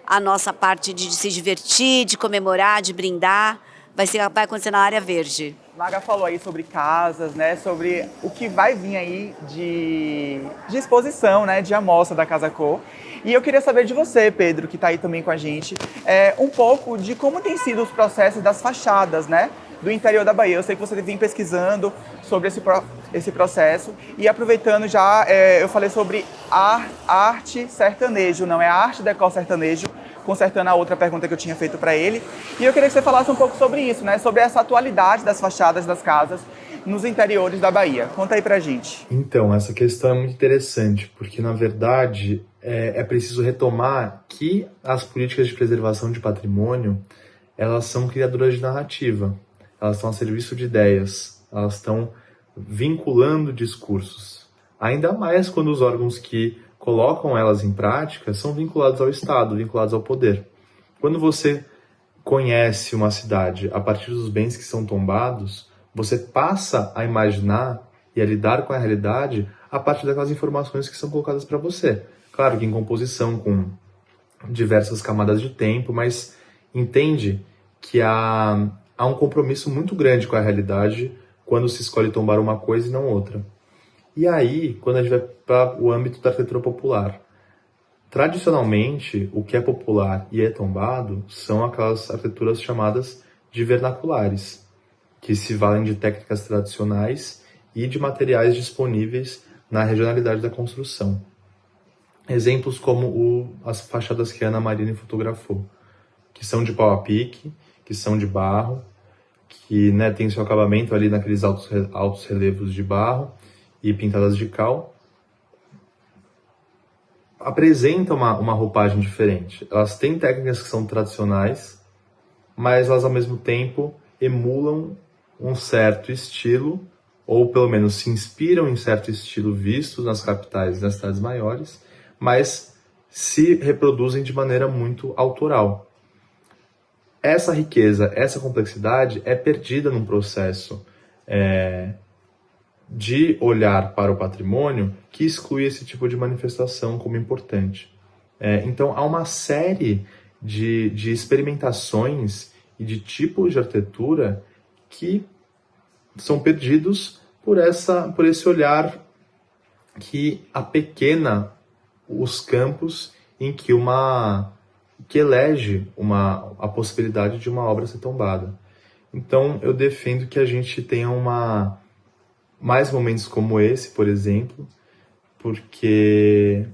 a nossa parte de se divertir, de comemorar, de brindar, vai acontecer na área verde. Maga falou aí sobre casas, né, sobre o que vai vir aí de exposição, né, de amostra da Casa Cor. E eu queria saber de você, Pedro, que está aí também com a gente, um pouco de como tem sido os processos das fachadas, né, do interior da Bahia. Eu sei que você vem pesquisando sobre esse processo e aproveitando já, eu falei sobre arte sertanejo, não é arte decor sertanejo, consertando a outra pergunta que eu tinha feito para ele. E eu queria que você falasse um pouco sobre isso, né, sobre essa atualidade das fachadas das casas nos interiores da Bahia. Conta aí pra gente. Então, essa questão é muito interessante, porque na verdade é preciso retomar que as políticas de preservação de patrimônio, elas são criadoras de narrativa. Elas estão a serviço de ideias, elas estão vinculando discursos. Ainda mais quando os órgãos que colocam elas em prática são vinculados ao Estado, vinculados ao poder. Quando você conhece uma cidade a partir dos bens que são tombados, você passa a imaginar e a lidar com a realidade a partir daquelas informações que são colocadas para você. Claro que em composição com diversas camadas de tempo, mas entende que há um compromisso muito grande com a realidade quando se escolhe tombar uma coisa e não outra. E aí, quando a gente vai para o âmbito da arquitetura popular, tradicionalmente, o que é popular e é tombado são aquelas arquiteturas chamadas de vernaculares, que se valem de técnicas tradicionais e de materiais disponíveis na regionalidade da construção. Exemplos como as fachadas que a Ana Marina fotografou, que são de pau a pique, que são de barro, que, né, tem seu acabamento ali naqueles altos relevos de barro e pintadas de cal. apresentam uma roupagem diferente. Elas têm técnicas que são tradicionais, mas elas ao mesmo tempo emulam um certo estilo, ou pelo menos se inspiram em certo estilo visto nas capitais e nas cidades maiores, mas se reproduzem de maneira muito autoral. Essa riqueza, essa complexidade é perdida num processo de olhar para o patrimônio que exclui esse tipo de manifestação como importante. Então, há uma série de experimentações e de tipos de arquitetura que são perdidos por esse olhar que apequena os campos em que elege a possibilidade de uma obra ser tombada. Então, eu defendo que a gente tenha mais momentos como esse, por exemplo, porque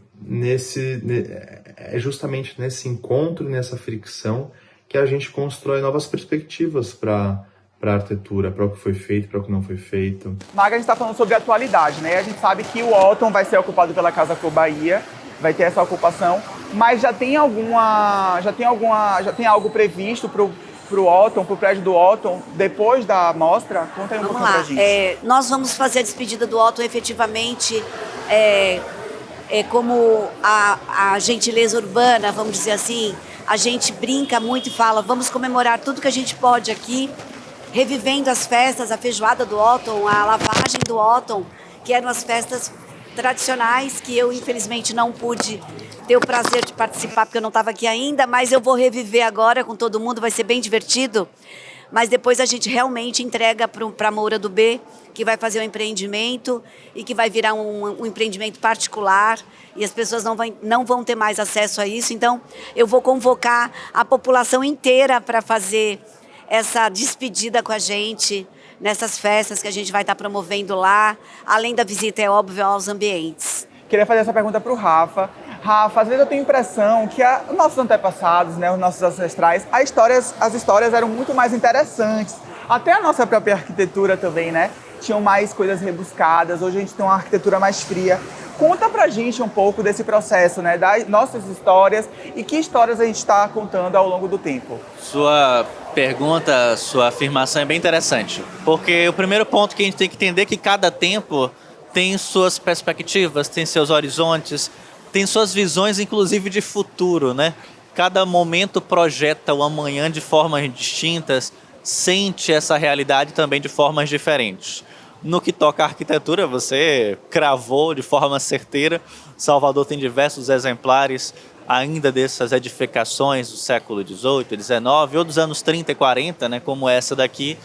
é justamente nesse encontro, nessa fricção, que a gente constrói novas perspectivas para a arquitetura, para o que foi feito, para o que não foi feito. Maga, a gente está falando sobre atualidade, né? A gente sabe que o Otton vai ser ocupado pela Casa Cor Bahia, vai ter essa ocupação, mas já tem algo previsto para o Otton, para o prédio do Otton, depois da mostra? Conta aí um pouquinho pra gente. Nós vamos fazer a despedida do Otton efetivamente como a gentileza urbana, vamos dizer assim. A gente brinca muito e fala, vamos comemorar tudo que a gente pode aqui, revivendo as festas, a feijoada do Otton, a lavagem do Otton, que eram as festas tradicionais, que eu infelizmente não pude ter o prazer de participar, porque eu não estava aqui ainda, mas eu vou reviver agora com todo mundo, vai ser bem divertido. Mas depois a gente realmente entrega para a Moura do B, que vai fazer um empreendimento e que vai virar um empreendimento particular e as pessoas não vão ter mais acesso a isso. Então, eu vou convocar a população inteira para fazer essa despedida com a gente nessas festas que a gente vai estar promovendo lá, além da visita, é óbvio, aos ambientes. Queria fazer essa pergunta para o Rafa. Rafa, às vezes eu tenho a impressão que os nossos antepassados, né, os nossos ancestrais, as histórias eram muito mais interessantes. Até a nossa própria arquitetura também, né? Tinham mais coisas rebuscadas. Hoje a gente tem uma arquitetura mais fria. Conta pra gente um pouco desse processo, né? Das nossas histórias e que histórias a gente está contando ao longo do tempo. Sua pergunta, sua afirmação é bem interessante. Porque o primeiro ponto que a gente tem que entender é que cada tempo tem suas perspectivas, tem seus horizontes, tem suas visões, inclusive, de futuro, né? Cada momento projeta o amanhã de formas distintas, sente essa realidade também de formas diferentes. No que toca à arquitetura, você cravou de forma certeira. Salvador tem diversos exemplares ainda dessas edificações do século XVIII, XIX, ou dos anos 30 e 40, né, como essa daqui,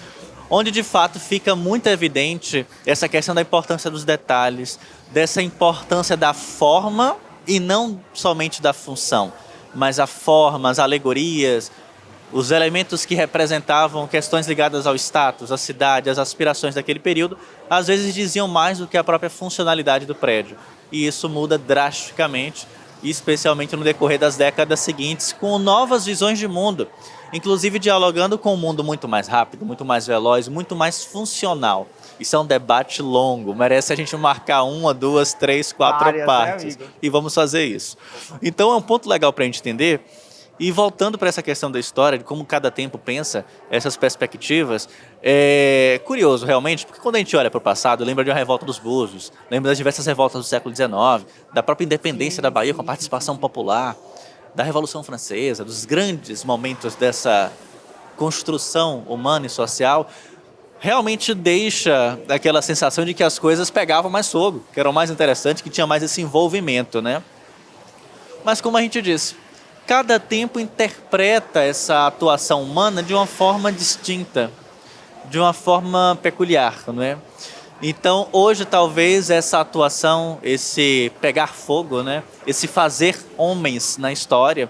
onde de fato fica muito evidente essa questão da importância dos detalhes, dessa importância da forma e não somente da função, mas a forma, as alegorias, os elementos que representavam questões ligadas ao status, à cidade, às aspirações daquele período, às vezes diziam mais do que a própria funcionalidade do prédio. E isso muda drasticamente, especialmente no decorrer das décadas seguintes, com novas visões de mundo, inclusive dialogando com um mundo muito mais rápido, muito mais veloz, muito mais funcional. Isso é um debate longo, merece a gente marcar 1, 2, 3, 4 partes, né, e vamos fazer isso. Então é um ponto legal para a gente entender. E voltando para essa questão da história, de como cada tempo pensa essas perspectivas, é curioso realmente, porque quando a gente olha para o passado, lembra de uma revolta dos Búzios, lembra das diversas revoltas do século XIX, da própria independência da Bahia com a participação popular, da Revolução Francesa, dos grandes momentos dessa construção humana e social, realmente deixa aquela sensação de que as coisas pegavam mais fogo, que eram mais interessantes, que tinha mais esse envolvimento, né? Mas como a gente disse, cada tempo interpreta essa atuação humana de uma forma distinta, de uma forma peculiar, não é? Então, hoje, talvez, essa atuação, esse pegar fogo, né? Esse fazer homens na história,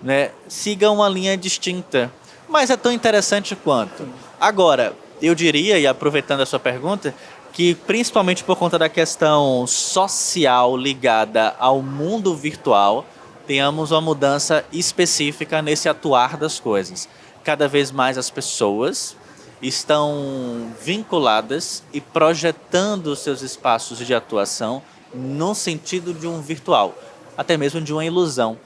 né? Siga uma linha distinta, mas é tão interessante quanto. Agora, eu diria, e aproveitando a sua pergunta, que principalmente por conta da questão social ligada ao mundo virtual, tenhamos uma mudança específica nesse atuar das coisas. Cada vez mais as pessoas estão vinculadas e projetando seus espaços de atuação no sentido de um virtual. até mesmo de uma ilusão.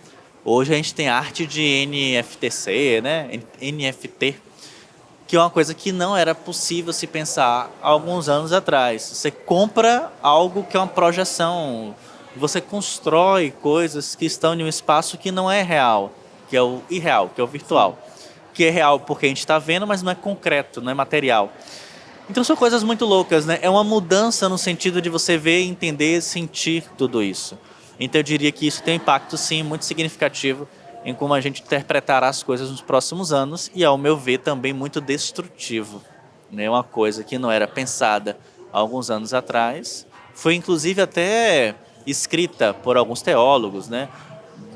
Hoje a gente tem arte de NFTC, né? NFT, que é uma coisa que não era possível se pensar há alguns anos atrás. Você compra algo que é uma projeção, você constrói coisas que estão em um espaço que não é real, que é o irreal, que é o virtual. Que é real porque a gente está vendo, mas não é concreto, não é material. Então são coisas muito loucas, né? É uma mudança no sentido de você ver, entender, sentir tudo isso. Então eu diria que isso tem um impacto, sim, muito significativo em como a gente interpretará as coisas nos próximos anos e, ao meu ver, também muito destrutivo. Né? Uma coisa que não era pensada há alguns anos atrás, foi inclusive até escrita por alguns teólogos, né?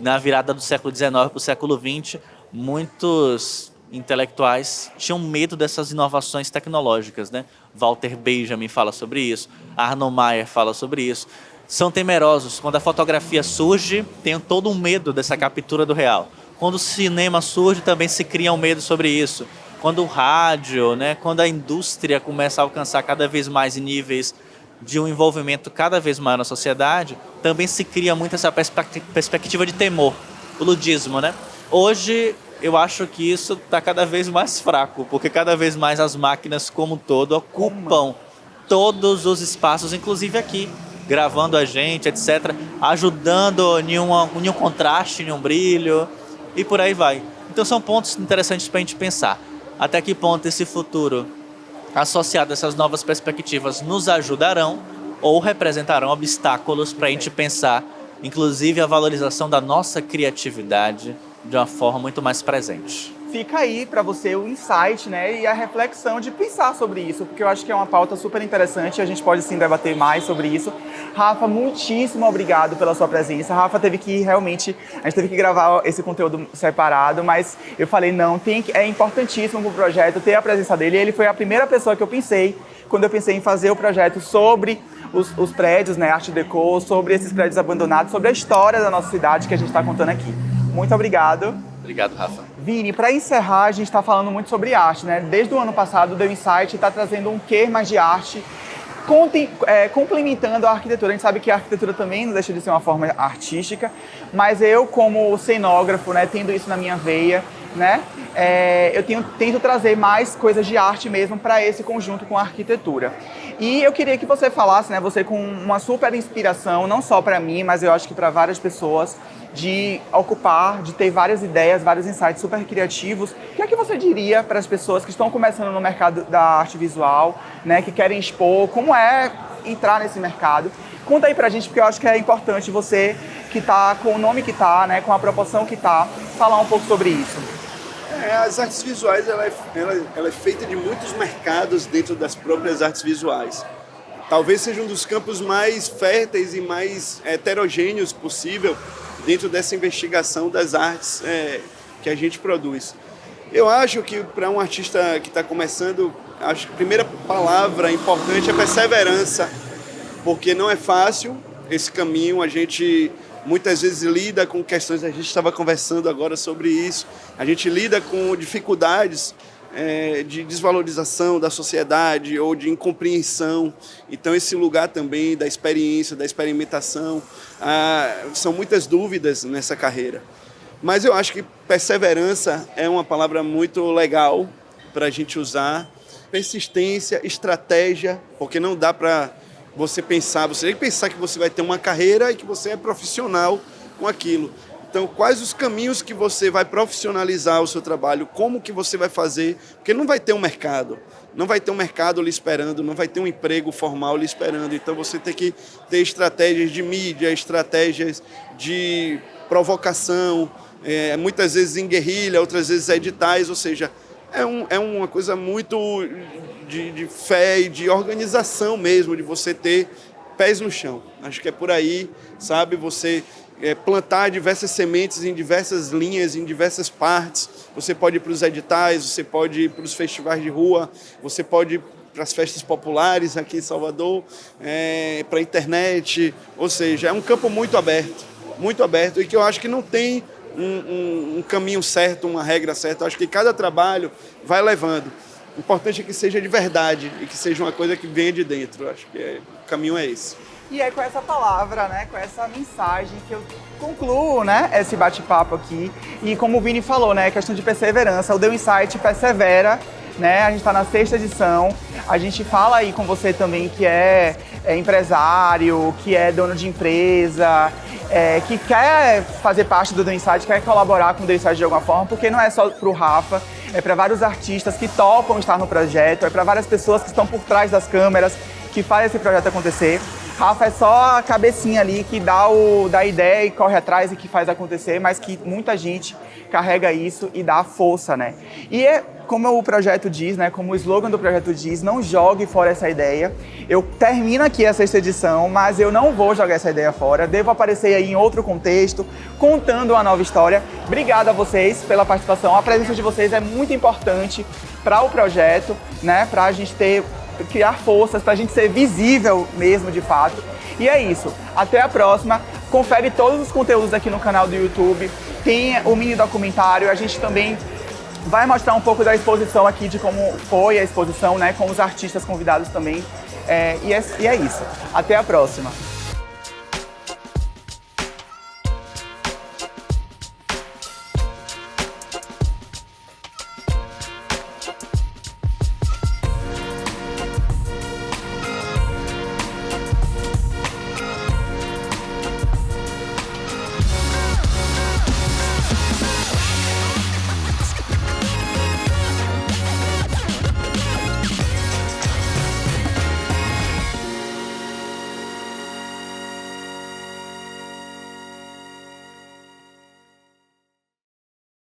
Na virada do século XIX para o século XX, muitos intelectuais tinham medo dessas inovações tecnológicas, né? Walter Benjamin fala sobre isso, Arnold Maier fala sobre isso. São temerosos. Quando a fotografia surge, tem todo um medo dessa captura do real. Quando o cinema surge, também se cria um medo sobre isso. Quando o rádio, né? Quando a indústria começa a alcançar cada vez mais níveis de um envolvimento cada vez maior na sociedade, também se cria muito essa perspectiva de temor, o ludismo, né? Hoje, eu acho que isso está cada vez mais fraco, porque cada vez mais as máquinas como um todo ocupam todos os espaços, inclusive aqui, gravando a gente, etc., ajudando em um contraste, em um brilho, e por aí vai. Então são pontos interessantes para a gente pensar. Até que ponto esse futuro, associado a essas novas perspectivas, nos ajudarão ou representarão obstáculos para a gente pensar, inclusive, a valorização da nossa criatividade de uma forma muito mais presente. Fica aí para você o insight, né, e a reflexão de pensar sobre isso, porque eu acho que é uma pauta super interessante e a gente pode sim debater mais sobre isso. Rafa, muitíssimo obrigado pela sua presença. Rafa teve que realmente, a gente teve que gravar esse conteúdo separado, mas eu falei, não, é importantíssimo para o projeto ter a presença dele. Ele foi a primeira pessoa que eu pensei, quando eu pensei em fazer o projeto sobre os prédios, né, Art Deco, sobre esses prédios abandonados, sobre a história da nossa cidade que a gente está contando aqui. Muito obrigado. Obrigado, Rafa. Vini, para encerrar, a gente está falando muito sobre arte, né? Desde o ano passado, o The Insight está trazendo um quê mais de arte, complementando a arquitetura. A gente sabe que a arquitetura também não deixa de ser uma forma artística, mas eu, como cenógrafo, né, tendo isso na minha veia, né, tento trazer mais coisas de arte mesmo para esse conjunto com a arquitetura. E eu queria que você falasse, né, você com uma super inspiração, não só para mim, mas eu acho que para várias pessoas, de ocupar, de ter várias ideias, vários insights super criativos. O que é que você diria para as pessoas que estão começando no mercado da arte visual, né, que querem expor, como é entrar nesse mercado? Conta aí pra gente, porque eu acho que é importante você, que tá com o nome que tá, né, com a proporção que tá, falar um pouco sobre isso. As artes visuais, ela é feita de muitos mercados dentro das próprias artes visuais. Talvez seja um dos campos mais férteis e mais heterogêneos possível dentro dessa investigação das artes que a gente produz. Eu acho que para um artista que está começando, acho que a primeira palavra importante é perseverança, porque não é fácil esse caminho, a gente muitas vezes lida com questões, a gente estava conversando agora sobre isso, a gente lida com dificuldades de desvalorização da sociedade ou de incompreensão. Então esse lugar também da experiência, da experimentação, são muitas dúvidas nessa carreira. Mas eu acho que perseverança é uma palavra muito legal para a gente usar. Persistência, estratégia, porque não dá para você pensar, você tem que pensar que você vai ter uma carreira e que você é profissional com aquilo. Então, quais os caminhos que você vai profissionalizar o seu trabalho, como que você vai fazer, porque não vai ter um mercado, não vai ter um mercado lhe esperando, não vai ter um emprego formal lhe esperando, então você tem que ter estratégias de mídia, estratégias de provocação, muitas vezes em guerrilha, outras vezes editais, ou seja, é uma coisa muito de fé e de organização mesmo, de você ter pés no chão. Acho que é por aí, sabe, você plantar diversas sementes em diversas linhas, em diversas partes. Você pode ir para os editais, você pode ir para os festivais de rua, você pode ir para as festas populares aqui em Salvador, para a internet, ou seja, é um campo muito aberto e que eu acho que não tem um caminho certo, uma regra certa. Eu acho que cada trabalho vai levando. O importante é que seja de verdade e que seja uma coisa que venha de dentro. Eu acho que o caminho é esse. E é com essa palavra, né, com essa mensagem que eu concluo, né, esse bate-papo aqui. E como o Vini falou, né, questão de perseverança, o The Insight persevera, né, a gente está na 6ª edição, a gente fala aí com você também que é empresário, que é dono de empresa, que quer fazer parte do The Insight, quer colaborar com o The Insight de alguma forma, porque não é só para o Rafa, é para vários artistas que topam estar no projeto, é para várias pessoas que estão por trás das câmeras, que fazem esse projeto acontecer. Rafa é só a cabecinha ali que dá a ideia e corre atrás e que faz acontecer, mas que muita gente carrega isso e dá a força, né? E é como o projeto diz, né? Como o slogan do projeto diz, não jogue fora essa ideia. Eu termino aqui a 6ª edição, mas eu não vou jogar essa ideia fora. Devo aparecer aí em outro contexto, contando uma nova história. Obrigado a vocês pela participação. A presença de vocês é muito importante para o projeto, né? Para a gente criar forças, para a gente ser visível mesmo, de fato. E é isso. Até a próxima. Confere todos os conteúdos aqui no canal do YouTube. Tem o mini documentário. A gente também vai mostrar um pouco da exposição aqui, de como foi a exposição, né? Com os artistas convidados também. E é isso. Até a próxima.